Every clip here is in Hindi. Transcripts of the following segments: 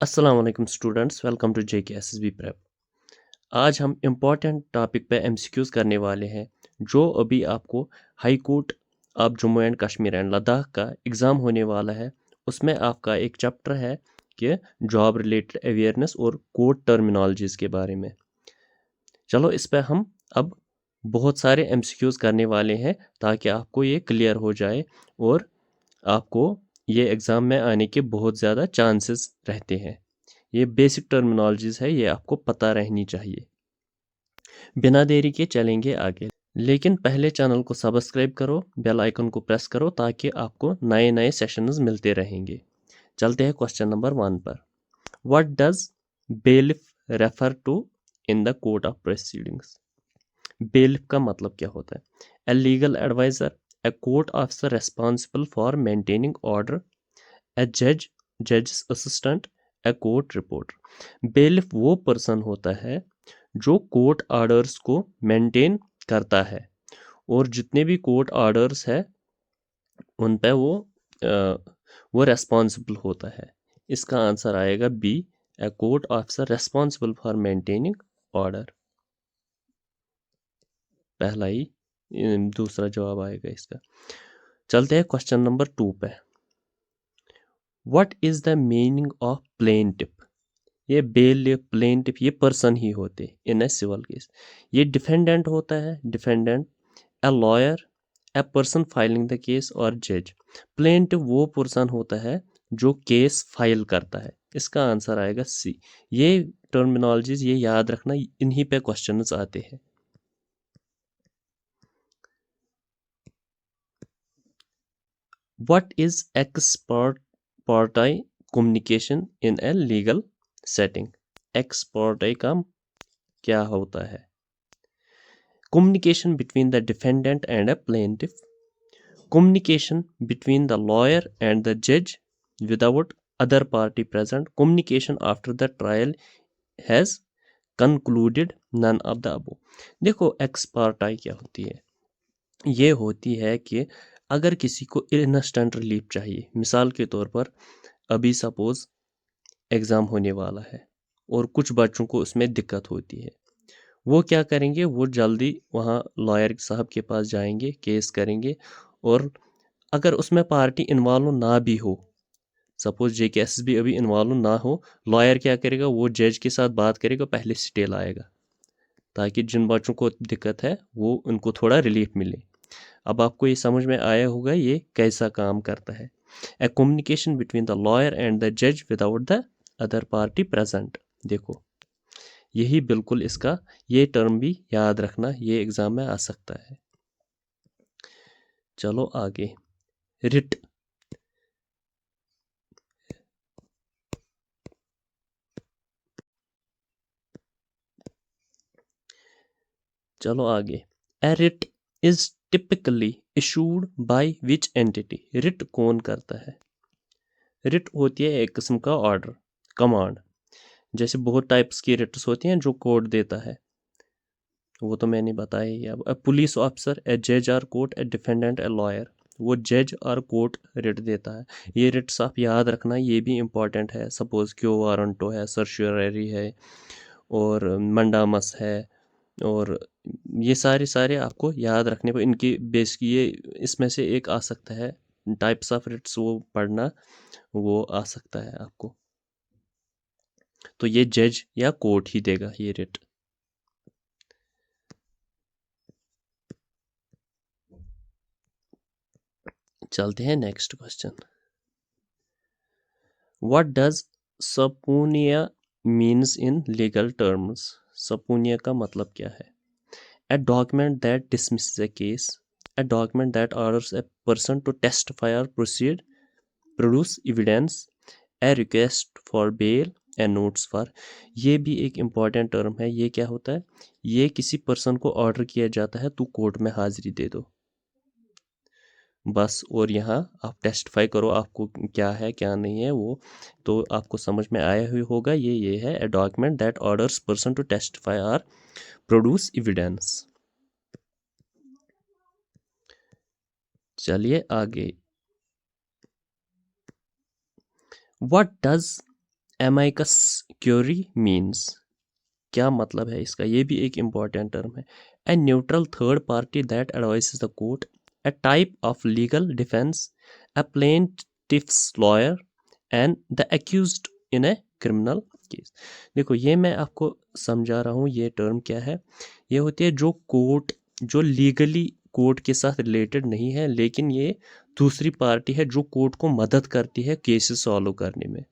अस्सलाम वालेकुम students, welcome to JKSSB prep. आज हम इम्पॉर्टेंट टॉपिक पे MCQs करने वाले हैं जो अभी आपको high court of Jammu and Kashmir and Ladakh का एग्ज़ाम होने वाला है। उसमें आपका एक चैप्टर है कि जॉब रिलेटेड अवेयरनेस और कोर्ट टर्मिनोलॉजीज़ के बारे में। चलो इस पे हम अब बहुत सारे MCQs करने वाले हैं ताकि आपको ये क्लियर हो जाए और आपको ये एग्ज़ाम में आने के बहुत ज़्यादा चांसेस रहते हैं। ये बेसिक टर्मिनोलॉजीज़ है, ये आपको पता रहनी चाहिए। बिना देरी के चलेंगे आगे, लेकिन पहले चैनल को सब्सक्राइब करो, बेल आइकन को प्रेस करो ताकि आपको नए नए सेशंस मिलते रहेंगे। चलते हैं क्वेश्चन नंबर 1 पर। What does bailiff refer to in the court of proceedings? Bailiff का मतलब क्या होता है? A legal adviser, a court officer responsible for maintaining order, a जज assistant, a court reporter. Bailiff वो पर्सन होता है जो कोर्ट ऑर्डर्स को मेंटेन करता है और जितने भी कोर्ट ऑर्डर्स है उन पे वो रेस्पॉन्सिबल होता है। इसका आंसर आएगा B, a court officer responsible for maintaining order. पहला ही दूसरा जवाब आएगा इसका। चलते हैं क्वेश्चन नंबर 2 पे। What is the meaning of plaintiff? ये बेलिफ, प्लेंटिफ ये पर्सन ही होते इन ए सिविल केस। ये डिफेंडेंट होता है, defendant, a lawyer, a person filing the case और जज। प्लेंटिफ वो पर्सन होता है जो केस फाइल करता है। इसका आंसर आएगा सी। ये टर्मिनोलॉजीज ये याद रखना, इन्हीं पे क्वेश्चंस आते हैं। What is expert party communication in a legal setting? Expert का क्या होता है? Communication between the defendant and a plaintiff. Communication between the lawyer and the judge without other party present. Communication after the trial has concluded, none of the above. देखो एक्स पार्टाई क्या होती है? ये होती है कि अगर किसी को इंस्टेंट रिलीफ चाहिए, मिसाल के तौर पर अभी सपोज एग्ज़ाम होने वाला है और कुछ बच्चों को उसमें दिक्कत होती है, वो क्या करेंगे? वो जल्दी वहाँ लॉयर साहब के पास जाएंगे, केस करेंगे और अगर उसमें पार्टी इन्वॉल्व ना भी हो, सपोज JKS भी अभी इन्वॉल्व ना हो, लॉयर क्या करेगा? वो जज के साथ बात करेगा, पहले स्टे लाएगा ताकि जिन बच्चों को दिक्कत है वो उनको थोड़ा रिलीफ मिले। अब आपको ये समझ में आया होगा ये कैसा काम करता है। A communication between the lawyer and the जज without the other party present. देखो यही बिल्कुल इसका, ये टर्म भी याद रखना, ये एग्जाम में आ सकता है। चलो आगे। रिट। चलो आगे। A writ is typically issued by which entity? Writ कौन करता है? रिट होती है एक किस्म का ऑर्डर, कमांड। जैसे बहुत टाइप्स की रिट्स होती हैं जो कोर्ट देता है, वो तो मैंने बताया ही। अब पुलिस ऑफिसर, ए जज or court, a defendant, a lawyer. वो जज और कोर्ट रिट देता है। ये रिट्स आप याद रखना, ये भी इम्पॉर्टेंट है। सपोज क्यो वारंटो है, सर्शियरी है और मंडामस है, और ये सारे सारे आपको याद रखने पर इनकी बेस की ये इसमें से एक आ सकता है। टाइप्स ऑफ रिट्स वो पढ़ना, वो आ सकता है आपको। तो ये जज या कोर्ट ही देगा ये रिट। चलते हैं next question. What does subpoena means in legal terms? Subpoena का मतलब क्या है? A document that dismisses a case, a document that orders a person to testify और proceed, produce evidence, a request for bail, a notes for. ये भी एक इम्पॉर्टेंट टर्म है। ये क्या होता है? ये किसी पर्सन को ऑर्डर किया जाता है तू कोर्ट में हाजिरी दे दो, बस। और यहाँ आप टेस्टिफाई करो आपको क्या है क्या नहीं है, वो तो आपको समझ में आया हुई होगा। ये है a document that orders person to testify और प्रोड्यूस एविडेंस। चलिए आगे। What does amicus curiae means, क्या मतलब है इसका, ये भी एक इम्पॉर्टेंट टर्म है। A neutral third party that advises the court, a type of legal defence, a plaintiff's lawyer and the accused in a criminal case. देखो ये मैं आपको समझा रहा हूँ, ये टर्म क्या है। ये होती है जो कोर्ट, जो लीगली कोर्ट के साथ रिलेटेड नहीं है, लेकिन ये दूसरी पार्टी है जो कोर्ट को मदद करती है केसेस सॉल्व करने में।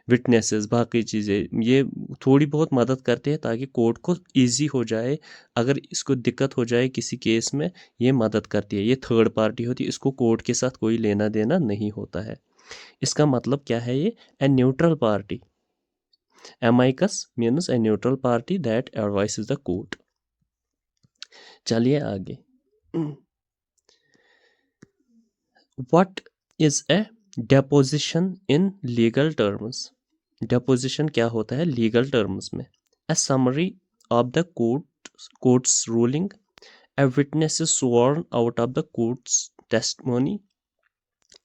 विटनेसेस, बाकी चीज़ें ये थोड़ी बहुत मदद करते हैं ताकि कोर्ट को इजी हो जाए। अगर इसको दिक्कत हो जाए किसी केस में, ये मदद करती है। ये थर्ड पार्टी होती है, इसको कोर्ट के साथ कोई लेना देना नहीं होता है। इसका मतलब क्या है ये, a neutral party. Amicus means a neutral party that advises the court. चलिए आगे। What is a deposition in legal terms. Deposition क्या होता है लीगल टर्म्स में। A summary of the court's ruling, a witness is sworn out of the court's testimony,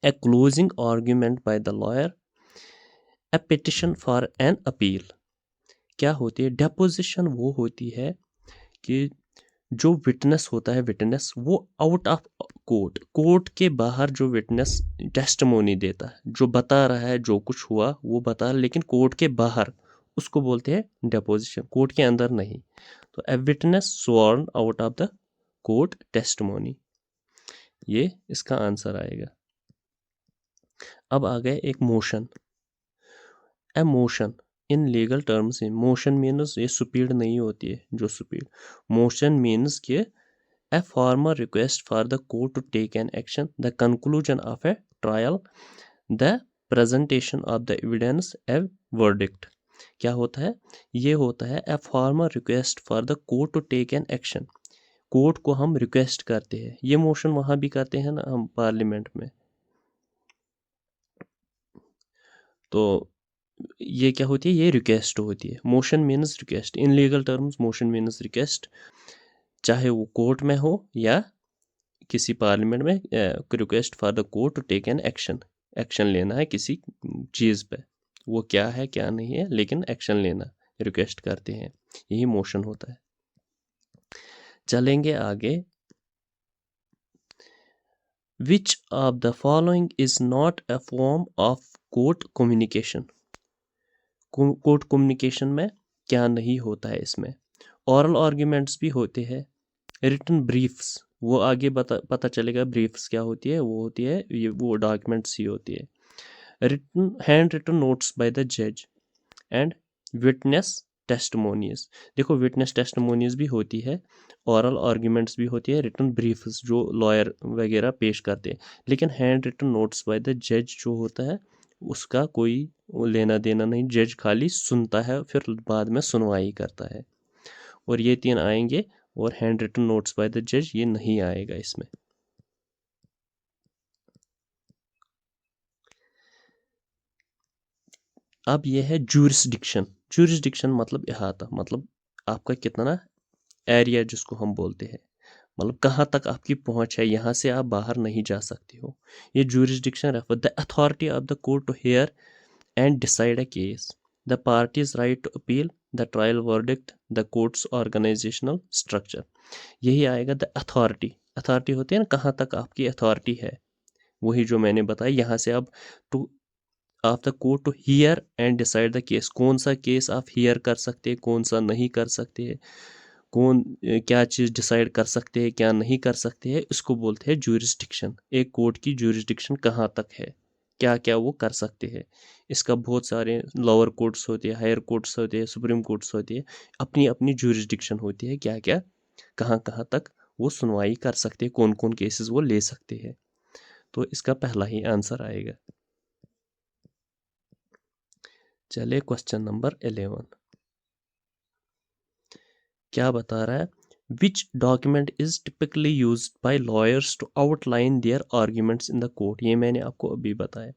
a closing argument by the lawyer, a petition for an appeal. क्या होती है डेपोजिशन? वो होती है कि जो विटनेस होता है, विटनेस वो आउट ऑफ कोर्ट, कोर्ट के बाहर जो विटनेस टेस्टिमोनी देता है, जो बता रहा है जो कुछ हुआ वो बता रहा है, लेकिन कोर्ट के बाहर, उसको बोलते हैं डेपोजिशन, कोर्ट के अंदर नहीं। तो a witness sworn out of the court testimony, ये इसका आंसर आएगा। अब आ गए एक motion. A motion in legal terms, motion means ये सुपीड नहीं होती है, जो सुपीड, मोशन मीन्स कि a formal request for the court to take an action, the conclusion of a trial, the presentation of the evidence, a verdict। क्या होता है? ये होता है a formal request for the court to take an action। Court को हम रिक्वेस्ट करते हैं, ये मोशन वहाँ भी करते हैं ना हम पार्लियामेंट में। तो ये क्या होती है, ये रिक्वेस्ट होती है। Motion means request, in legal terms motion means request, चाहे वो कोर्ट में हो या किसी पार्लियामेंट में। Request for the court to take an action, action लेना है किसी चीज़ पे, वो क्या है क्या नहीं है, लेकिन एक्शन लेना रिक्वेस्ट करते हैं, यही मोशन होता है। चलेंगे आगे। विच of the following is not a form of court communication. Court communication में क्या नहीं होता है इसमें? ओरल आर्ग्यूमेंट्स भी होते हैं, रिटन ब्रीफ्स, वो आगे पता चलेगा ब्रीफ्स क्या होती है, वो होती है ये वो डॉक्यूमेंट्स ही होती है। Written hand written notes by the जज एंड विटनेस टेस्टिमोनीज। देखो विटनेस टेस्टिमोनीज भी होती है, ओरल आर्ग्यूमेंट्स भी होती है, रिटन ब्रीफ्स जो लॉयर वगैरह पेश करते हैं, लेकिन hand written notes by the जज जो होता है उसका कोई लेना देना नहीं, जज खाली सुनता है फिर बाद में सुनवाई करता है। और ये तीन आएंगे, और hand written notes by the जज ये नहीं आएगा इसमें। अब ये है जूरिसडिक्शन। जूरिसडिक्शन मतलब अहाता, मतलब आपका कितना एरिया जिसको हम बोलते हैं, मतलब कहाँ तक आपकी पहुँच है, यहाँ से आप बाहर नहीं जा सकते हो। ये jurisdiction refer the authority of the court to hear and decide a case, the parties right to appeal, the trial verdict, the court's organisational structure. यही आएगा द अथॉरिटी। अथॉरिटी होती है ना, कहाँ तक आपकी अथॉरिटी है, वही जो मैंने बताया। यहाँ से अब to of the court to hear and decide the case, कौन सा केस आप हियर कर सकते हैं, कौन सा नहीं कर सकते हैं, कौन क्या चीज़ डिसाइड कर सकते हैं क्या नहीं कर सकते हैं, इसको बोलते हैं जूरिसडिक्शन। एक कोर्ट की जूरिसडिक्शन कहाँ तक है, क्या क्या वो कर सकते हैं। इसका बहुत सारे लोअर कोर्ट्स होते हैं, हायर कोर्ट्स होते हैं, सुप्रीम कोर्ट्स होती है, अपनी अपनी जूरिसडिक्शन होती है, क्या क्या कहाँ कहाँ तक वो सुनवाई कर सकते हैं, कौन कौन केसेस वो ले सकते हैं। तो इसका पहला ही आंसर आएगा। चले क्वेश्चन नंबर 11। क्या बता रहा है? Which document is typically used by lawyers to outline their arguments in the court. ये मैंने आपको अभी बताया।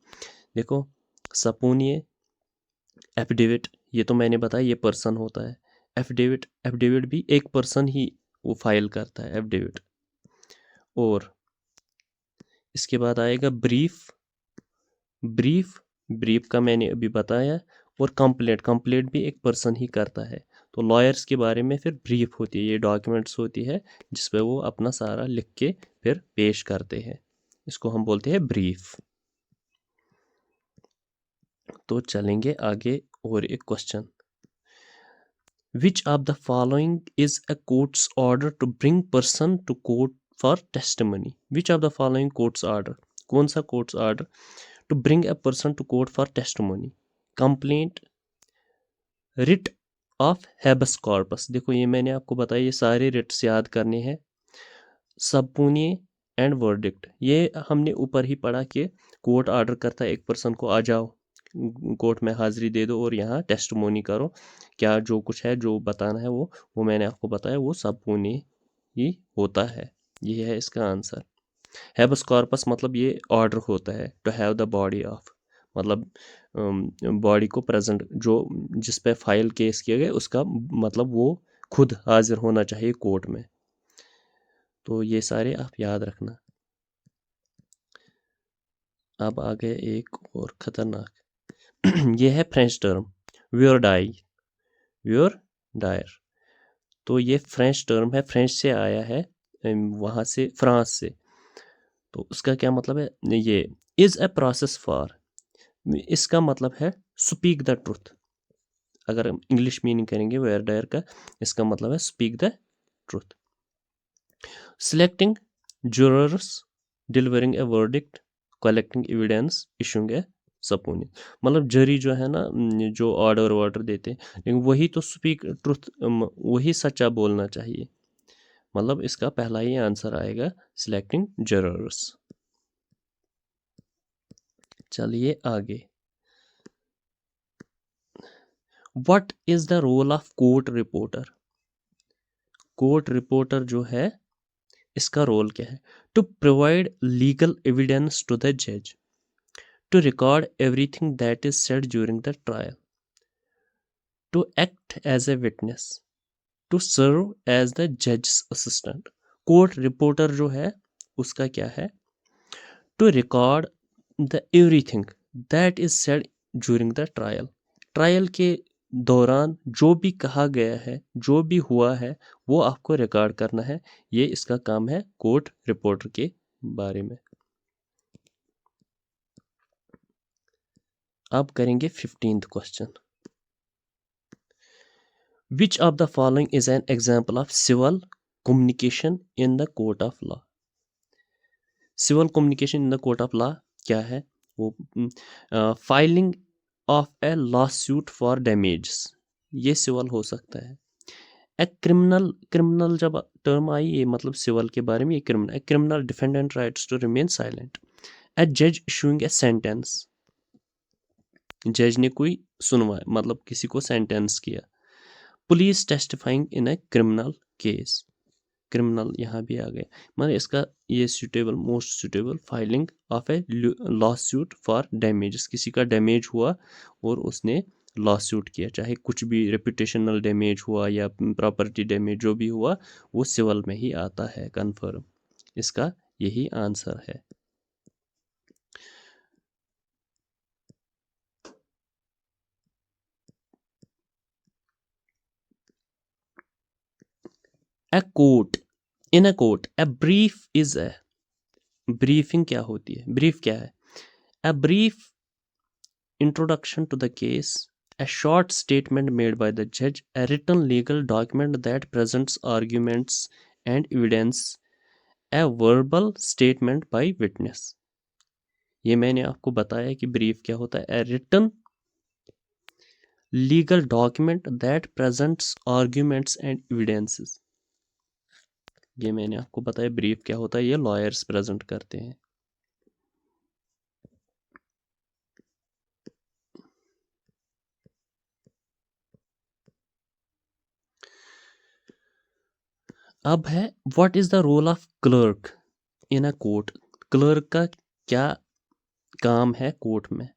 देखो सपूनिए, एफिडेविट, ये तो मैंने बताया ये पर्सन होता है। एफिडेविट, एफिडेविट भी एक पर्सन ही वो फाइल करता है एफिडेविट। और इसके बाद आएगा ब्रीफ। ब्रीफ, ब्रीफ का मैंने अभी बताया। और कंप्लेंट भी एक पर्सन ही करता है। तो लॉयर्स के बारे में फिर ब्रीफ होती है, ये डॉक्यूमेंट्स होती है जिस पे वो अपना सारा लिख के फिर पेश करते हैं, इसको हम बोलते हैं ब्रीफ। तो चलेंगे आगे और एक question, which of the following is a court's order to bring person to court for testimony. Which of the following court's order, कौन सा court's order to bring a person to court for testimony, complaint, writ of habeas corpus. देखो ये मैंने आपको बताया, ये सारे रिट्स याद करने हैं, सबपूनिए एंड वर्डिक्ट। ये हमने ऊपर ही पढ़ा कि कोर्ट ऑर्डर करता है एक पर्सन को, आ जाओ कोर्ट में हाजिरी दे दो और यहाँ टेस्टिमोनी करो, क्या जो कुछ है जो बताना है वो मैंने आपको बताया, वो सबपूनिए ही होता है। ये है इसका आंसर। हैबस कॉर्पस मतलब ये ऑर्डर होता है, to have the body of, मतलब बॉडी को प्रेजेंट, जो जिस पे फाइल केस किया गया उसका मतलब वो खुद हाजिर होना चाहिए कोर्ट में। तो ये सारे आप याद रखना। अब आ गए एक और खतरनाक ये है फ्रेंच टर्म व्योर डायर। तो ये फ्रेंच टर्म है, फ्रेंच से आया है, वहाँ से फ्रांस से। तो उसका क्या मतलब है, ये इज़ अ प्रोसेस फॉर, इसका मतलब है स्पीक द ट्रुथ। अगर हम इंग्लिश मीनिंग करेंगे वेयर डायर का, इसका मतलब है speak the truth. Selecting jurors, delivering a verdict, collecting evidence, issuing a subpoena। मतलब जरी जो है ना, जो ऑर्डर देते हैं, लेकिन वही तो स्पीक ट्रुथ, वही सच्चा बोलना चाहिए। मतलब इसका पहला ही आंसर आएगा सिलेक्टिंग जरर्स। चलिए आगे, what is the role of court reporter. Court reporter जो है इसका रोल क्या है, to provide legal evidence to the जज, to record everything that is said during the trial, to act as a witness, to serve as the judge's assistant। Court reporter जो है उसका क्या है, to record the everything that is said during the trial। Trial के दौरान जो भी कहा गया है, जो भी हुआ है, वो आपको रिकॉर्ड करना है। ये इसका काम है कोर्ट रिपोर्टर के बारे में। अब करेंगे 15th question, Which of the following is an example of civil communication in the court of law? Civil communication in the court of law क्या है वो, filing of a lawsuit for damages, ये civil हो सकता है। A criminal जब टर्म आई, ये मतलब सिविल के बारे में, ये criminal, a criminal defendant rights to remain silent, a judge issuing a sentence, जज ने कोई सुनवाया मतलब किसी को सेंटेंस किया। Police testifying in a criminal case, criminal यहाँ भी आ गया, मतलब इसका ये suitable, most suitable, filing of a law suit for damages, किसी का डैमेज हुआ और उसने लॉ सूट किया, चाहे कुछ भी रेपुटेशनल डैमेज हुआ या प्रॉपर्टी डैमेज जो भी हुआ, वो सिविल में ही आता है कन्फर्म। इसका यही आंसर है। A court, in a court a brief is a, briefing क्या होती है, ब्रीफ क्या है, a brief introduction to the case, a short statement made by the judge, a written legal document that presents arguments and evidence, a verbal statement by witness। ये मैंने आपको बताया कि ब्रीफ क्या होता है, a written legal document that presents arguments and evidences। ये मैंने आपको बताया ब्रीफ क्या होता है, ये लॉयर्स प्रेजेंट करते हैं। अब है what is the role of clerk in a court. Clerk का क्या काम है कोर्ट में,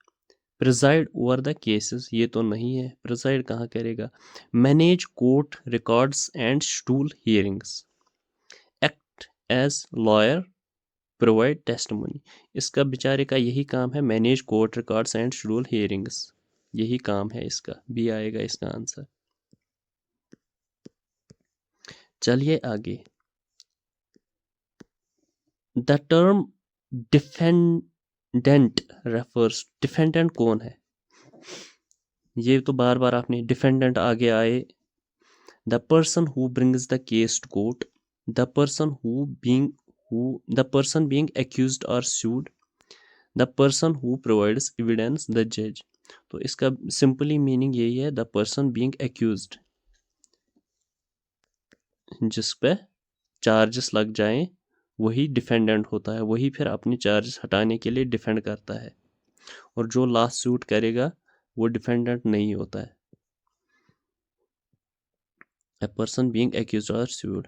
प्रिजाइड ओवर द केसेस, ये तो नहीं है, प्रिजाइड कहाँ करेगा, manage court records and schedule hearings, act as lawyer, provide testimony. इसका बेचारे का यही काम है, manage court records and schedule hearings, यही काम है इसका, बी आएगा इसका आंसर। चलिए आगे। The term defendant refers, defendant कौन है? ये तो बार बार आपने डिफेंडेंट आगे आए। The person who brings the case to court, the person the person being accused or sued, the person who provides evidence, the जज। तो इसका सिंपली मीनिंग यही है, द पर्सन बीइंग एक्यूज्ड, जिस पे चार्जेस लग जाएं वही डिफेंडेंट होता है, वही फिर अपने चार्जेस हटाने के लिए डिफेंड करता है, और जो लास्ट सूट करेगा वो डिफेंडेंट नहीं होता है। A person being accused or sued।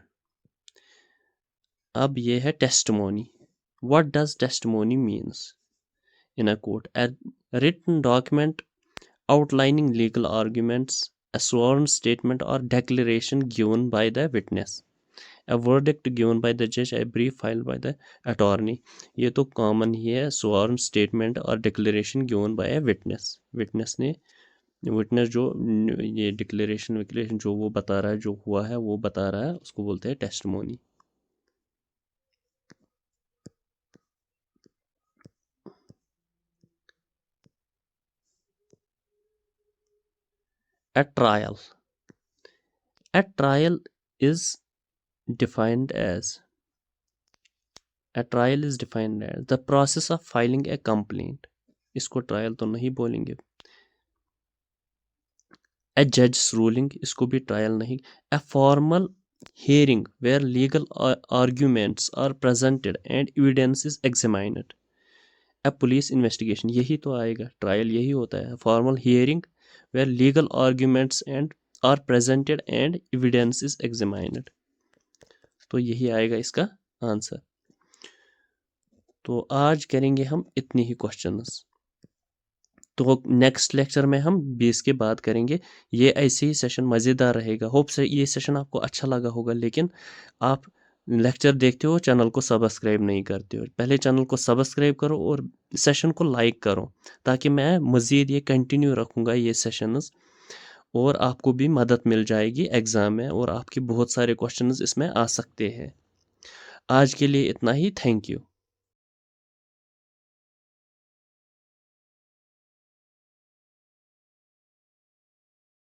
अब ये है testimony. What does testimony means in a court? A written document outlining legal arguments, a sworn statement or declaration given by the witness, a verdict given by the judge, a brief filed by the attorney। ये तो कॉमन ही है, sworn statement और declaration given by a witness। Witness जो ये डिक्लेरेशन जो वो बता रहा है, जो हुआ है वो बता रहा है, उसको बोलते हैं testimony. A trial is defined as the process of filing a complaint। इसको ट्रायल तो नहीं बोलेंगे। A judge's ruling, इसको भी ट्रायल नहीं। A formal hearing where legal arguments are presented and evidence is examined। A police investigation, यही तो आएगा, ट्रायल यही होता है। Formal hearing where legal arguments and are presented and evidence is examined। तो यही आएगा इसका आंसर। तो आज करेंगे हम इतनी ही क्वेश्चंस। तो नेक्स्ट लेक्चर में हम 20 के बाद करेंगे। ये ऐसे ही सेशन मज़ेदार रहेगा। होप से ये सेशन आपको अच्छा लगा होगा, लेकिन आप लेक्चर देखते हो, चैनल को सब्सक्राइब नहीं करते हो। पहले चैनल को सब्सक्राइब करो और सेशन को लाइक करो, ताकि मैं मज़ीद ये कंटिन्यू रखूँगा ये सेशंस, और आपको भी मदद मिल जाएगी एग्ज़ाम में, और आपके बहुत सारे क्वेश्चंस इसमें आ सकते हैं। आज के लिए इतना ही। Thank you.